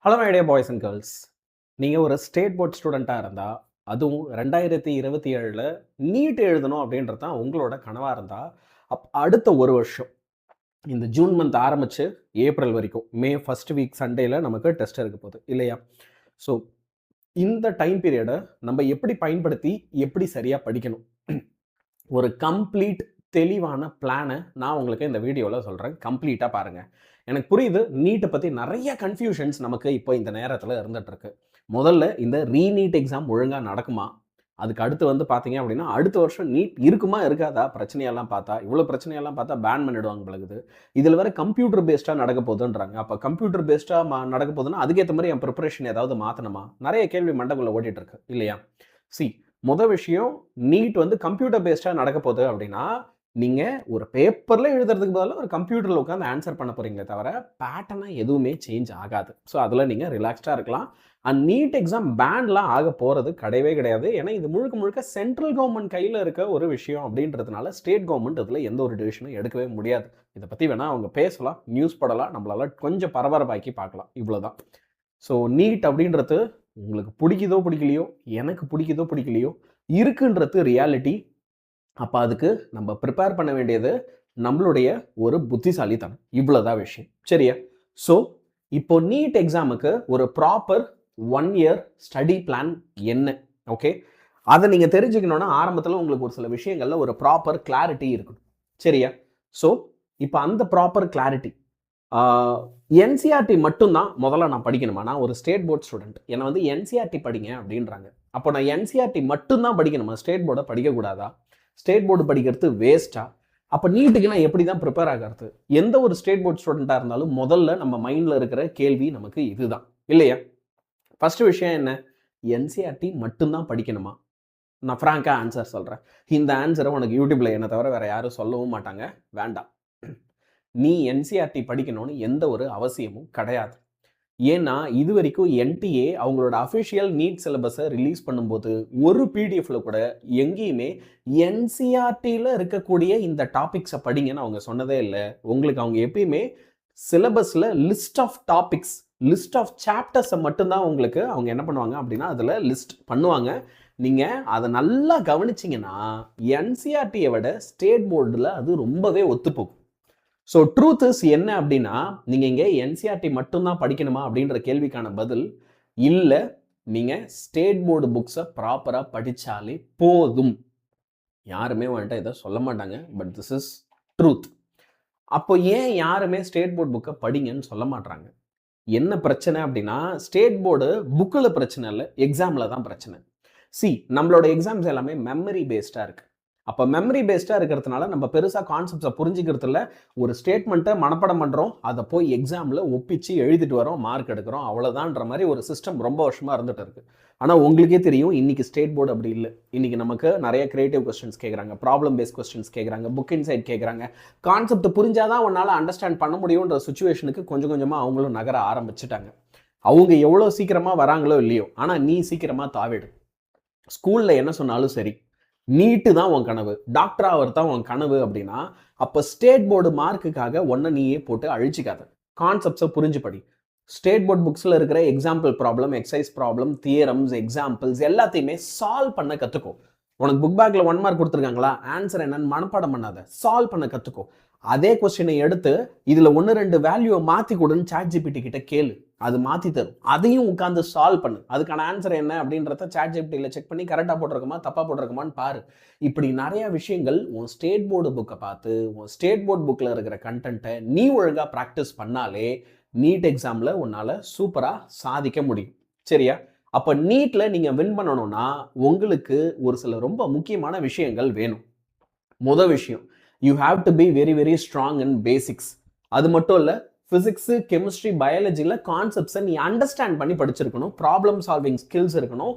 Hello my dear boys and girls. நீங்கள் ஒரு state board ஸ்டூடெண்ட்டாக இருந்தால், அதுவும் 2027ல் நீட் எழுதணும் அப்படின்றது தான் உங்களோட கனவாக இருந்தால், அடுத்த ஒரு வருஷம் இந்த ஜூன் மந்த் ஆரம்பித்து ஏப்ரல் வரைக்கும் மே ஃபர்ஸ்ட் வீக் சண்டேல நமக்கு டெஸ்ட் இருக்க போகுது இல்லையா? ஸோ இந்த டைம் பீரியடை நம்ம எப்படி பயன்படுத்தி எப்படி சரியாக படிக்கணும், ஒரு கம்ப்ளீட் தெளிவான பிளானை நான் உங்களுக்கு இந்த வீடியோவில் சொல்கிறேன். கம்ப்ளீட்டாக பாருங்கள். எனக்கு புரியுது, நீட்டை பற்றி நிறைய கன்ஃபியூஷன்ஸ் நமக்கு இப்போ இந்த நேரத்தில் இருந்துகிட்ருக்கு. முதல்ல இந்த ரீநீட் எக்ஸாம் ஒழுங்காக நடக்குமா, அதுக்கு அடுத்து வந்து பார்த்தீங்க அப்படின்னா அடுத்த வருஷம் நீட் இருக்குமா இருக்காதா, பிரச்சனையெல்லாம் பார்த்தா இவ்வளோ பிரச்சனையெல்லாம் பார்த்தா பேன் பண்ணிவிடுவாங்க பழகுது. இதில் வேறு கம்ப்யூட்டர் பேஸ்டாக நடக்க போகுதுன்றாங்க. அப்போ கம்ப்யூட்டர் பேஸ்டாக நடக்க போகுதுன்னா அதுக்கேற்ற மாதிரி என் ப்ரிப்பரேஷன் ஏதாவது மாற்றணுமா, நிறைய கேள்வி மண்டக்குள்ளே ஓட்டிகிட்டு இருக்கு இல்லையா? முதல் விஷயம், நீட் வந்து கம்ப்யூட்டர் பேஸ்டாக நடக்க போகுது அப்படின்னா நீங்கள் ஒரு பேப்பரில் எழுதுறதுக்கு பதிலாக ஒரு கம்ப்யூட்டரில் உட்காந்து ஆன்சர் பண்ண போகிறீங்களே தவிர பேட்டர்னாக எதுவுமே சேஞ்ச் ஆகாது. ஸோ அதில் நீங்கள் ரிலாக்ஸ்டாக இருக்கலாம். அண்ட் நீட் எக்ஸாம் பேன்லாம் ஆக போகிறது கிடையவே கிடையாது. ஏன்னா இது முழுக்க முழுக்க சென்ட்ரல் கவர்மெண்ட் கையில் இருக்க ஒரு விஷயம் அப்படின்றதுனால ஸ்டேட் கவர்மெண்ட் இதில் எந்த ஒரு டிசிஷனும் எடுக்கவே முடியாது. இதை பற்றி வேணால் அவங்க பேசலாம், நியூஸ் படலாம், நம்மளால கொஞ்சம் பரபரப்பாக்கி பார்க்கலாம், இவ்வளோதான். ஸோ நீட் அப்படின்றது உங்களுக்கு பிடிக்குதோ பிடிக்கலையோ, எனக்கு பிடிக்குதோ பிடிக்கலையோ இருக்குன்றது ரியாலிட்டி. அப்போ அதுக்கு நம்ம ப்ரிப்பேர் பண்ண வேண்டியது நம்மளுடைய ஒரு புத்திசாலித்தனம், இவ்வளோதான் விஷயம், சரியா? ஸோ இப்போ நீட் எக்ஸாமுக்கு ஒரு ப்ராப்பர் 1 இயர் ஸ்டடி பிளான் என்ன, ஓகே? அதை நீங்கள் தெரிஞ்சுக்கணுன்னா ஆரம்பத்தில் உங்களுக்கு ஒரு சில விஷயங்களில் ஒரு ப்ராப்பர் கிளாரிட்டி இருக்கணும், சரியா? ஸோ இப்போ அந்த ப்ராப்பர் கிளாரிட்டி என்சிஆர்டி மட்டும்தான் முதல்ல நான் படிக்கணுமா? நான் ஒரு ஸ்டேட் போர்ட் ஸ்டூடெண்ட், என்னை வந்து என்சிஆர்டி படிங்க அப்படின்றாங்க. அப்போ நான் என்சிஆர்டி மட்டும்தான் படிக்கணுமா, ஸ்டேட் போர்டை படிக்கக்கூடாதா? ஸ்டேட் போர்டு படிக்கிறது வேஸ்ட்டா? அப்போ நீட்டுக்கு நான் எப்படி தான் ப்ரிப்பேர் ஆகிறது? எந்த ஒரு ஸ்டேட் போர்ட் ஸ்டூடெண்ட்டாக இருந்தாலும் முதல்ல நம்ம மைண்டில் இருக்கிற கேள்வி நமக்கு இதுதான் இல்லையா? ஃபர்ஸ்ட் விஷயம் என்ன, என்சிஆர்டி மட்டும்தான் படிக்கணுமா? நான் ஃப்ராங்காக ஆன்சர் சொல்கிறேன். இந்த ஆன்சரை உனக்கு யூடியூப்பில் என்னை தவிர வேறு யாரும் சொல்லவும் மாட்டாங்க, வேண்டாம். நீ என்சிஆர்டி படிக்கணும்னு எந்த ஒரு அவசியமும் கிடையாது. ஏன்னா இது வரைக்கும் என்டிஏ அவங்களோட அஃபிஷியல் நீட் சிலபஸை ரிலீஸ் பண்ணும்போது ஒரு பிடிஎஃப்ல கூட எங்கேயுமே என்சிஆர்டியில் இருக்கக்கூடிய இந்த டாபிக்ஸை படிங்கன்னு அவங்க சொன்னதே இல்லை. உங்களுக்கு அவங்க எப்பயுமே சிலபஸில் list of topics, list of சாப்டர்ஸை மட்டும்தான் உங்களுக்கு அவங்க என்ன பண்ணுவாங்க அப்படின்னா அதில் லிஸ்ட் பண்ணுவாங்க. நீங்கள் அதை நல்லா கவனிச்சிங்கன்னா என்சிஆர்டியை விட ஸ்டேட் போர்டில் அது ரொம்பவே ஒத்துப்போகும். ஸோ ட்ரூத் இஸ் என்ன அப்படின்னா, நீங்கள் இங்கே என்சிஆர்டி மட்டும்தான் படிக்கணுமா அப்படின்ற கேள்விக்கான பதில் இல்லை. நீங்கள் ஸ்டேட் போர்டு புக்ஸை ப்ராப்பராக படித்தாலே போதும். யாருமே வந்துட்டு இதை சொல்ல மாட்டாங்க, பட் திஸ் இஸ் ட்ரூத். அப்போ ஏன் யாருமே ஸ்டேட் போர்டு புக்கை படிங்கன்னு சொல்ல மாட்டாங்க? என்ன பிரச்சனை அப்படின்னா, ஸ்டேட் போர்டு புக்கில் பிரச்சனை இல்லை, எக்ஸாமில் தான் பிரச்சனை. நம்மளோட எக்ஸாம்ஸ் எல்லாமே மெமரி பேஸ்டாக இருக்குது. அப்போ மெமரி பேஸ்டாக இருக்கிறதுனால நம்ம பெருசாக கான்செப்ட்ஸை புரிஞ்சுக்கிறதுல ஒரு ஸ்டேட்மெண்ட்டை மனப்பாடம் பண்ணுறோம், அதை போய் எக்ஸாமில் ஒப்பிச்சு எழுதிட்டு வரோம், மார்க் எடுக்கிறோம், அவ்வளோதான்ற மாதிரி ஒரு சிஸ்டம் ரொம்ப வருஷமாக இருந்துகிட்டு இருக்குது. ஆனால் உங்களுக்கே தெரியும், இன்றைக்கி ஸ்டேட் போர்டு அப்படி இல்லை. இன்றைக்கி நமக்கு நிறைய கிரியேட்டிவ் கொஸ்டின்ஸ் கேட்குறாங்க, ப்ராப்ளம் பேஸ்ட் கொஸ்டின்ஸ் கேட்குறாங்க, புக் இன்சைட் கேட்குறாங்க. கான்செப்ட் புரிஞ்சாதான் உன்னால் அண்டர்ஸ்டாண்ட் பண்ண முடியுன்ற சுச்சுவேஷனுக்கு கொஞ்சம் கொஞ்சமாக அவங்களும் நகர ஆரம்பிச்சுட்டாங்க. அவங்க எவ்வளோ சீக்கிரமாக வராங்களோ இல்லையோ, ஆனால் நீ சீக்கிரமாக தாவிடு. ஸ்கூலில் என்ன சொன்னாலும் சரி, நீட்டு தான் உன் கனவு, டாக்டர் ஆகிறது தான் உன் கனவு அப்படின்னா, அப்போ ஸ்டேட் போர்டு மார்க்குக்காக ஒன்றை நீயே போட்டு அழிச்சிக்காத. கான்செப்ட்ஸை புரிஞ்சு படி. ஸ்டேட் போர்டு புக்ஸில் இருக்கிற example problem, exercise problem, theorems, examples எல்லாத்தையுமே சால்வ் பண்ண கற்றுக்கோ. உனக்கு புக் பேக்கில் 1 மார்க் கொடுத்துருக்காங்களா, ஆன்சர் என்னன்னு மனப்பாடம் பண்ணாத, சால்வ் பண்ண கற்றுக்கோ. அதே கொஸ்டினை எடுத்து இதில் 1-2 வேல்யூவை மாற்றி கொடுன்னு ChatGPT கிட்ட கேளு, அது மாற்றி தரும். அதையும் உட்காந்து சால்வ் பண்ணு. அதுக்கான ஆன்சர் என்ன அப்படின்றத ChatGPTயில் செக் பண்ணி கரெக்டாக போட்டிருக்குமா தப்பாக போட்டிருக்குமான்னு பாரு. இப்படி நிறையா விஷயங்கள் உன் ஸ்டேட் போர்டு புக்கை பார்த்து உன் ஸ்டேட் போர்டு புக்கில் இருக்கிற கண்டென்ட்டை நீ ஒழுங்காக ப்ராக்டிஸ் பண்ணாலே நீட் எக்ஸாமில் உன்னால் சூப்பராக சாதிக்க முடியும், சரியா? அப்போ நீட்டில் நீங்கள் வின் பண்ணணும்னா உங்களுக்கு ஒரு சில ரொம்ப முக்கியமான விஷயங்கள் வேணும். முதல் விஷயம், you have to be very very strong in basics. அது மட்டும் இல்லை, ஃபிசிக்ஸு, கெமிஸ்ட்ரி, பயாலஜியில் கான்செப்ட்ஸை நீ அண்டர்ஸ்டாண்ட் பண்ணி படிச்சிருக்கணும், ப்ராப்ளம் சால்விங் ஸ்கில்ஸ் இருக்கணும்.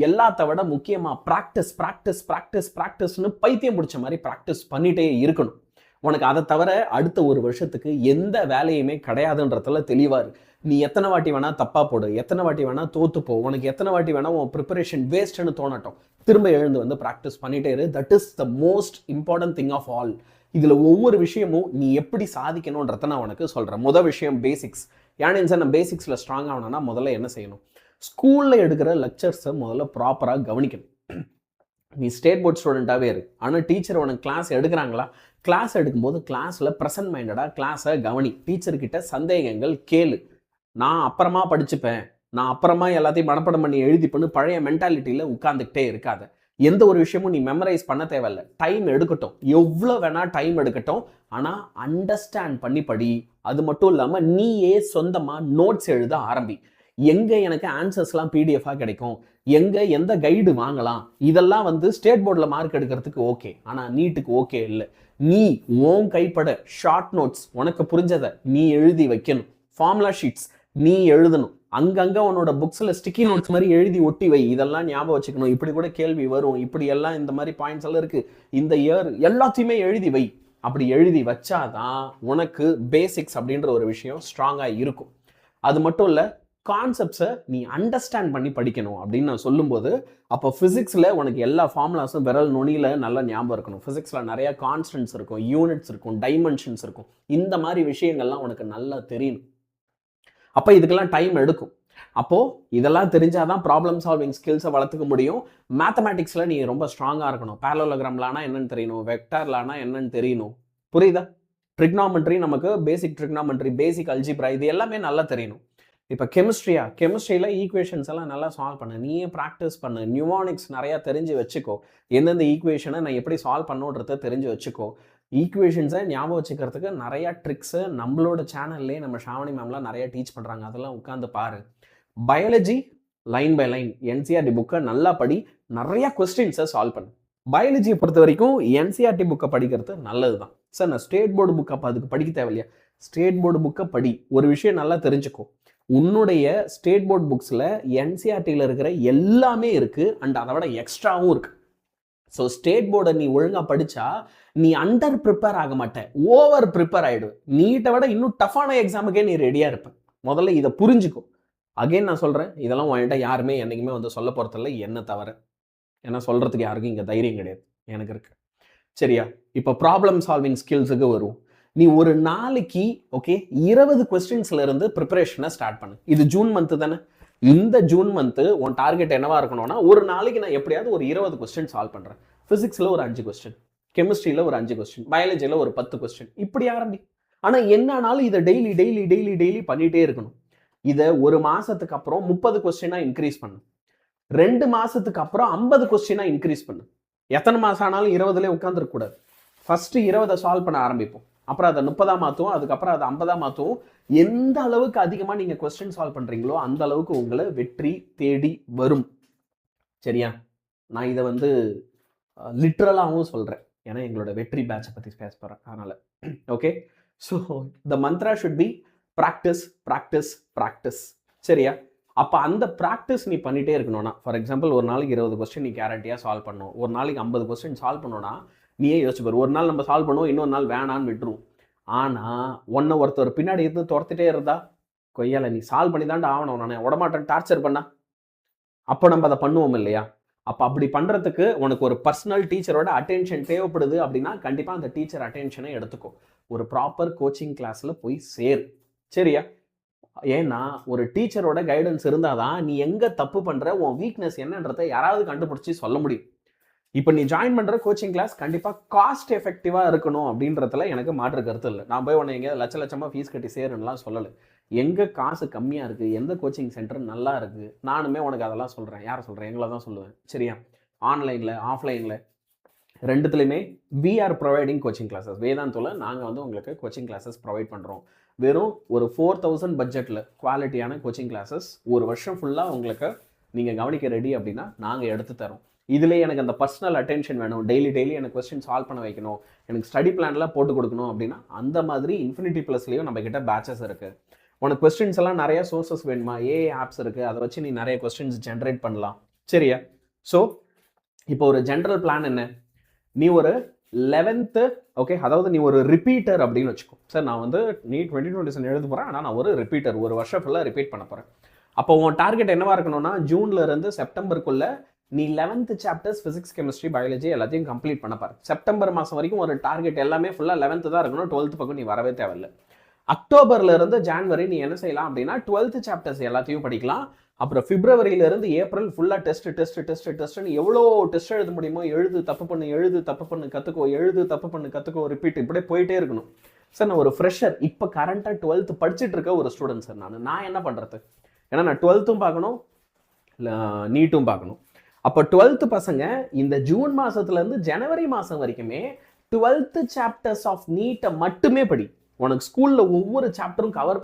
எல்லாத்த விட முக்கியமாக ப்ராக்டிஸ் ப்ராக்டிஸ் ப்ராக்டிஸ் ப்ராக்டிஸ்னு பைத்தியம் பிடிச்ச மாதிரி ப்ராக்டிஸ் பண்ணிகிட்டே இருக்கணும். உனக்கு அதை தவிர அடுத்த ஒரு வருஷத்துக்கு எந்த வேலையுமே கிடையாதுன்றதுல தெளிவாக இருக்கு. நீ எத்தனை வாட்டி வேணால் தப்பாக போடு, எத்தனை வாட்டி வேணால் தோற்றுப்போ, உனக்கு எத்தனை வாட்டி வேணால் உன் ப்ரிப்பரேஷன் வேஸ்ட்டுன்னு தோணட்டும், திரும்ப எழுந்து வந்து ப்ராக்டிஸ் பண்ணிகிட்டே இரு. That is the most important thing of all. இதில் ஒவ்வொரு விஷயமும் நீ எப்படி சாதிக்கணுன்றத நான் உனக்கு சொல்கிறேன். முதல் விஷயம் பேசிக்ஸ். ஏன்னு சார் நான் பேசிக்ஸில் ஸ்ட்ராங் ஆகணும்னா முதல்ல என்ன செய்யணும்? ஸ்கூலில் எடுக்கிற லெக்சர்ஸை முதல்ல ப்ராப்பராக கவனிக்கணும். நீ ஸ்டேட் போர்ட் ஸ்டூடெண்ட்டாகவே இருக்கு, ஆனால் டீச்சர் உனக்கு கிளாஸ் எடுக்கிறாங்களா? கிளாஸ் எடுக்கும்போது கிளாஸில் ப்ரெசன்ட் மைண்டடாக கிளாஸை கவனி. டீச்சர்கிட்ட சந்தேகங்கள் கேளு. நான் அப்புறமா படிச்சுப்பேன், நான் அப்புறமா எல்லாத்தையும் மனப்படம் பண்ணி எழுதிப்பண்ணு பழைய மென்டாலிட்டியில் உட்காந்துக்கிட்டே இருக்காத. எந்த ஒரு விஷயமும் நீ மெமரைஸ் பண்ண தேவையில்ல. டைம் எடுக்கட்டும், எவ்வளோ வேணால் டைம் எடுக்கட்டும், ஆனால் அண்டர்ஸ்டாண்ட் பண்ணி படி. அது மட்டும் இல்லாமல் நீயே சொந்தமாக நோட்ஸ் எழுத ஆரம்பி. எங்கே எனக்கு ஆன்சர்ஸ்லாம் பிடிஎஃபாக கிடைக்கும், எங்கே எந்த கைடு வாங்கலாம், இதெல்லாம் வந்து ஸ்டேட் போர்டில் மார்க் எடுக்கிறதுக்கு ஓகே, ஆனால் நீட்டுக்கு ஓகே இல்லை. நீ ஓன் கைப்பட ஷார்ட் நோட்ஸ் உனக்கு புரிஞ்சதை நீ எழுதி வைக்கணும். ஃபார்முலா ஷீட்ஸ் நீ எழுதணும். அங்கங்கே உன்னோட புக்ஸில் ஸ்டிக்கி நோட்ஸ் மாதிரி எழுதி ஒட்டி வை. இதெல்லாம் ஞாபகம் வச்சுக்கணும். இப்படி கூட கேள்வி வரும், இப்படி எல்லாம் இந்த மாதிரி பாயிண்ட்ஸ் எல்லாம் இருக்குது, இந்த இயர் எல்லாத்தையுமே எழுதி வை. அப்படி எழுதி வச்சாதான் உனக்கு பேசிக்ஸ் அப்படின்ற ஒரு விஷயம் ஸ்ட்ராங்காக இருக்கும். அது மட்டும் இல்லை, கான்செப்ட்ஸை நீ அண்டர்ஸ்டாண்ட் பண்ணி படிக்கணும் அப்படின்னு நான் சொல்லும்போது, அப்போ ஃபிசிக்ஸில் உனக்கு எல்லா ஃபார்முலாஸும் விரல் நுனியில் நல்லா ஞாபகம் இருக்கணும். ஃபிசிக்ஸில் நிறையா கான்ஸ்டன்ட்ஸ் இருக்கும், யூனிட்ஸ் இருக்கும், டைமென்ஷன்ஸ் இருக்கும். இந்த மாதிரி விஷயங்கள்லாம் உனக்கு நல்லா தெரியணும். அப்போ இதுக்கெல்லாம் டைம் எடுக்கும். அப்போது இதெல்லாம் தெரிஞ்சாதான் ப்ராப்ளம் சால்விங் ஸ்கில்ஸை வளர்த்துக்க முடியும். மேத்தமேட்டிக்ஸில் நீ ரொம்ப ஸ்ட்ராங்காக இருக்கணும். பேரலோகிராம்லானா என்னன்னு தெரியணும், வெக்டார்லானா என்னன்னு தெரியணும். புரியுதா? ட்ரிக்னாமெட்ரி, நமக்கு பேசிக் ட்ரிக்னாமெட்ரி, பேசிக் அல்ஜிப்ரா, இது எல்லாமே நல்லா தெரியணும். இப்போ கெமிஸ்ட்ரியில் ஈக்குவேஷன்ஸ் எல்லாம் நல்லா சால்வ் பண்ணு. நீயே ப்ராக்டிஸ் பண்ணு. நியூமானிக்ஸ் நிறையா தெரிஞ்சு வச்சுக்கோ. எந்தெந்த ஈக்குவேஷனை நான் எப்படி சால்வ் பண்ணுன்றத தெரிஞ்சு வச்சுக்கோ. ஈக்குவேஷன்ஸை ஞாபகம் வச்சுக்கிறதுக்கு நிறையா ட்ரிக்ஸு நம்மளோட சேனல்லே நம்ம ஷாவணி மேம்லாம் நிறையா டீச் பண்ணுறாங்க. அதெல்லாம் உட்காந்து பாரு. Biology line by line NCERT புக்கை நல்லா படி. நிறையா கொஸ்டின்ஸை சால்வ் பண்ணு. பயாலஜியை பொறுத்த வரைக்கும் என்சிஆர்டி புக்கை படிக்கிறது நல்லது தான். சார் நான் ஸ்டேட் போர்டு புக்கை அப்போ அதுக்கு படிக்க தேவையில்லையா? ஸ்டேட் போர்டு புக்கை படி. ஒரு விஷயம் நல்லா தெரிஞ்சுக்கோ, உன்னுடைய ஸ்டேட் போர்ட் புக்ஸில் என்சிஆர்டியில் இருக்கிற எல்லாமே இருக்குது, அண்ட் அதை விட எக்ஸ்ட்ராவும் இருக்குது. ஸோ ஸ்டேட் போர்டை நீ ஒழுங்காக படித்தா நீ அண்டர் ப்ரிப்பேர் ஆக மாட்டேன், ஓவர் ப்ரிப்பேர் ஆகிடுவேன். நீட்டை விட இன்னும் டஃப்பான எக்ஸாமுக்கே நீ ரெடியாக இருப்பேன். முதல்ல இதை புரிஞ்சுக்கோ. அகைன் நான் சொல்கிறேன், இதெல்லாம் உன்கிட்ட யாருமே என்றைக்குமே வந்து சொல்ல போகிறதில்ல, என்ன தவிர. ஏன்னா சொல்கிறதுக்கு யாருக்கும் இங்கே தைரியம் கிடையாது, எனக்கு இருக்கு. சரியா? இப்போ ப்ராப்ளம் சால்விங் ஸ்கில்ஸுக்கு வரும். நீ ஒரு நாளைக்கு 20 கொஸ்டின்ஸ்ல இருந்து ப்ரிப்பரேஷனை ஸ்டார்ட் பண்ணு. இது ஜூன் மந்த் தானே? இந்த ஜூன் மந்த் உன் டார்கெட் என்னவா இருக்கணும்னா, ஒரு நாளைக்கு நான் எப்படியாவது ஒரு 20 கொஸ்டின் சால்வ் பண்றேன். பிசிக்ஸ்ல ஒரு 5 கொஸ்டின், கெமிஸ்ட்ரியில ஒரு 5 கொஸ்டின், பயாலஜியில் ஒரு 10 கொஸ்டின், இப்படி ஆரம்பி. ஆனா என்னன்னாலும் இதை டெய்லி டெய்லி டெய்லி டெய்லி பண்ணிட்டே இருக்கணும். இதை ஒரு மாசத்துக்கு அப்புறம் 30 கொஸ்டினா இன்க்ரீஸ் பண்ணு. 2 மாசத்துக்கு அப்புறம் 50 கொஸ்டினா இன்க்ரீஸ் பண்ணு. எத்தனை மாசம் ஆனாலும் 20லே உட்காந்துருக்க கூடாது. ஃபர்ஸ்ட் 20 சால்வ் பண்ண ஆரம்பிப்போம், அப்புறம் அதை 30 மாற்றுவோம், அதுக்கப்புறம் அதை 50 மாற்றுவோம். எந்த அளவுக்கு அதிகமாக நீங்கள் கொஸ்டின் சால்வ் பண்ணுறீங்களோ அந்த அளவுக்கு உங்களை வெற்றி தேடி வரும். சரியா? நான் இதை வந்து லிட்ரலாகவும் சொல்கிறேன், ஏன்னா எங்களோட வெற்றி பேட்சை பற்றி பேச போகிறேன், அதனால். Okay, so the Mantra should be practice practice practice. சரியா? அப்போ அந்த ப்ராக்டிஸ் நீ பண்ணிகிட்டே இருக்கணும்னா, ஃபார் எக்ஸாம்பிள் ஒரு நாளைக்கு 20 கொஸ்டின் நீ கேரண்டியாக சால்வ் பண்ணணும். ஒரு நாளைக்கு 50 கொஸ்டின் சால்வ் பண்ணணும்னா நீயே யோசிச்சு பாரு. ஒரு நாள் நம்ம சால்வ் பண்ணுவோம், இன்னொரு நாள் வேணான்னு விட்டுருவோம். ஆனால் ஒன்றை ஒருத்தர் பின்னாடி இருந்து துரத்துட்டே இருந்தா, கொய்யால நீ சால்வ் பண்ணி தாண்டா ஆகணும், நான் விடமாட்டேன் டார்ச்சர் பண்ணா, அப்போ நம்ம அதை பண்ணுவோம் இல்லையா? அப்போ அப்படி பண்ணுறதுக்கு உனக்கு ஒரு பர்சனல் டீச்சரோட அட்டென்ஷன் தேவைப்படுது அப்படின்னா கண்டிப்பாக அந்த டீச்சர் அட்டென்ஷனை எடுத்துக்கோ. ஒரு ப்ராப்பர் கோச்சிங் கிளாஸில் போய் சேரு. சரியா? ஏன்னா ஒரு டீச்சரோட கைடன்ஸ் இருந்தால் தான் நீ எங்கே தப்பு பண்ணுற, உன் வீக்னஸ் என்னன்றதை யாராவது கண்டுபிடிச்சி சொல்ல முடியும். இப்போ நீ ஜாயின் பண்ணுற கோச்சிங் கிளாஸ் கண்டிப்பாக காஸ்ட் எஃபெக்டிவாக இருக்கணும் அப்படின்றதுல எனக்கு மாற்று கருத்து இல்லை. நான் போய் உன்னை எங்கேயாவது லட்சமாக ஃபீஸ் கட்டி சேருன்னுலாம் சொல்லலை. எங்கே காசு கம்மியாக இருக்குது, எந்த கோச்சிங் சென்டர் நல்லா இருக்குது, நானுமே உனக்கு அதெல்லாம் சொல்கிறேன். யாரை சொல்கிறேன்? எங்களை தான் சொல்லுவேன். சரியா? ஆன்லைனில் ஆஃப்லைனில் ரெண்டுத்துலையுமே we are providing coaching classes. வேதாந்தோவில் நாங்கள் வந்து உங்களுக்கு கோச்சிங் கிளாஸஸ் ப்ரொவைட் பண்ணுறோம். வெறும் ஒரு 4000 பட்ஜெட்டில் குவாலிட்டியான கோச்சிங் கிளாஸஸ் ஒரு வருஷம் ஃபுல்லாக உங்களுக்கு நீங்கள் கவனிக்க ரெடி அப்படின்னா நாங்கள் எடுத்து தரோம். இதிலே எனக்கு அந்த பர்சனல் அட்டென்ஷன் வேணும், டெய்லி டெய்லி எனக்கு கொஸ்டின் சால்வ் பண்ண வைக்கணும், எனக்கு ஸ்டடி பிளான்லாம் போட்டு கொடுக்கணும் அப்படின்னா அந்த மாதிரி இன்ஃபினிட்டி ப்ளஸ்லேயும் நம்ம கிட்ட பேட்சஸ் இருக்குது. உனக்கு கொஸ்டின்ஸ் எல்லாம் நிறைய சோர்சஸ் வேணுமா? ஏஐ ஆப்ஸ் இருக்குது, அதை வச்சு நீ நிறைய கொஸ்டின்ஸ் ஜென்ரேட் பண்ணலாம். சரியா? ஸோ இப்போ ஒரு ஜென்ரல் பிளான் என்ன, நீ ஒரு 11th அதாவது நீ ஒரு ரிப்பீட்டர் அப்படின்னு வச்சுக்கோ. சார் நான் வந்து நீ 2027 எழுத போகிறேன், ஆனால் நான் ஒரு ரிப்பீட்டர், ஒரு வருஷம் ஃபுல்லாக ரிப்பீட் பண்ண போகிறேன். அப்போ உன் டார்கெட் என்னவா இருக்கணும்னா, ஜூன்லேருந்து செப்டம்பருக்குள்ளே நீ 11th chapters physics chemistry biology எல்லாத்தையும் கம்ப்ளீட் பண்ண பாரு. செப்டம்பர் மாதம் வரைக்கும் ஒரு டார்கெட் எல்லாமே ஃபுல்லாக 11th தான் இருக்கணும், 12th பக்கம் நீ வரவே தேவையில்லை. அக்டோபர்ல இருந்து ஜான்வரி நீ என்ன செய்யலாம் அப்படின்னா 12th சாப்டர்ஸ் எல்லாத்தையும் படிக்கலாம். அப்புறம் பிப்ரவரியில இருந்து ஏப்ரல் ஃபுல்லா டெஸ்ட்னு எவ்வளோ டெஸ்ட் எழுத முடியுமோ எழுது, தப்பு பண்ணு, கத்துக்கோ, எழுது, தப்பு பண்ணு, கத்துக்கோ, ரிப்பீட், இப்படியே போயிட்டே இருக்கணும். சார் நான் ஒரு ஃப்ரெஷர், இப்போ கரண்டாக 12th படிச்சுட்டு இருக்க ஒரு ஸ்டூடெண்ட் சார். நான் என்ன பண்ணுறது? ஏன்னா நான் 12th பார்க்கணும், நீட்டும் பார்க்கணும். அப்போ 12th பசங்க இந்த ஜூன் மாதத்துலேருந்து ஜனவரி மாதம் வரைக்குமே 12th சாப்டர்ஸ் ஆஃப் நீட்டை மட்டுமே படி. உனக்கு ஸ்கூலில் ஒவ்வொரு சாப்டரும் கவர்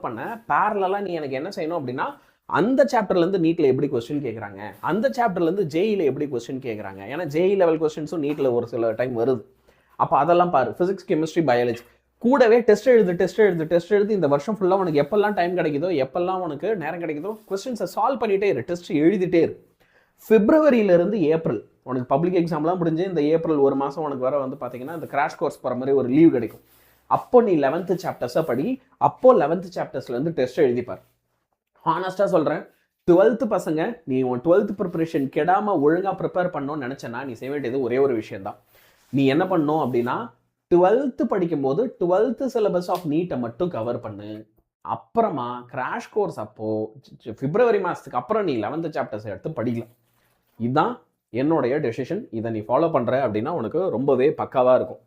பண்ண பேரலாக நீ எனக்கு என்ன செய்யணும் அப்படின்னா, அந்த சாப்டர்லேருந்து நீட்டில் எப்படி கொஸ்டின் கேட்குறாங்க, அந்த சாப்டர்லேருந்து ஜேஇல எப்படி கொஸ்டின் கேட்குறாங்க. ஏன்னா ஜேஇ லெவல் கொஸ்டின்ஸும் நீட்டில் ஒரு சில டைம் வருது. அப்போ அதெல்லாம் பாரு. ஃபிசிக்ஸ், கெமிஸ்ட்ரி, பயாலஜி கூடவே டெஸ்ட் எழுது. இந்த வருஷம் ஃபுல்லாக உனக்கு எப்பெல்லாம் டைம் கிடைக்குதோ, எப்பெல்லாம் உனக்கு நேரம் கிடைக்குதோ, கொஸ்டின்ஸை சால்வ் பண்ணிகிட்டே இரு, டெஸ்ட் எழுதிட்டே இரு. பிப்ரவரியிலேருந்து ஏப்ரல் உனக்கு பப்ளிக் எக்ஸாம்லாம் முடிஞ்சு இந்த ஏப்ரல் ஒரு மாதம் உனக்கு வர வந்து பார்த்தீங்கன்னா இந்த கிராஷ் கோர்ஸ் போகிற மாதிரி ஒரு லீவ் கிடைக்கும். அப்போ நீ 11th சாப்டர்ஸை படி. அப்போ 11th சாப்டர்ஸ்லேருந்து டெஸ்ட் எழுதிப்பார். ஹானஸ்ட்டாக சொல்கிறேன், 12th பசங்க நீ உன் 12th ப்ரிப்பரேஷன் கெடாமல் ஒழுங்காக ப்ரிப்பேர் பண்ணணும்னு நினச்சேன்னா நீ செய்ய வேண்டியது ஒரே ஒரு விஷயந்தான். நீ என்ன பண்ணணும் அப்படின்னா 12th படிக்கும்போது 12th சிலபஸ் ஆஃப் நீட்டை மட்டும் கவர் பண்ணு. அப்புறமா கிராஷ் கோர்ஸ் அப்போ பிப்ரவரி மாதத்துக்கு அப்புறம் நீ 11th சாப்டர்ஸ் எடுத்து படிக்கலாம். இதுதான் என்னுடைய டெசிஷன். இதை நீ ஃபாலோ பண்ணுற அப்படின்னா உனக்கு ரொம்பவே பக்காவாக இருக்கும்.